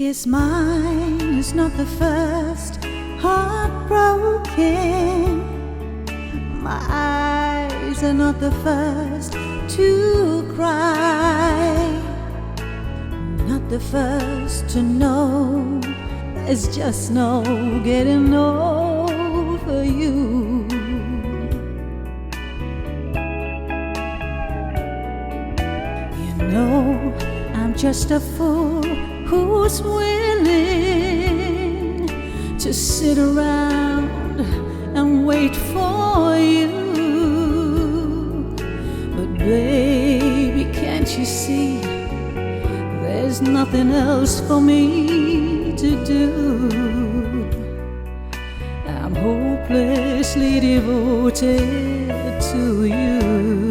guess mine is not the first heartbroken. My eyes are not the first to cry, not the first to know there's just no getting over you. You know, I'm just a fool who's willing to sit around and wait for you. But baby, can't you see there's nothing else for me to do? I'm hopelessly devoted to you.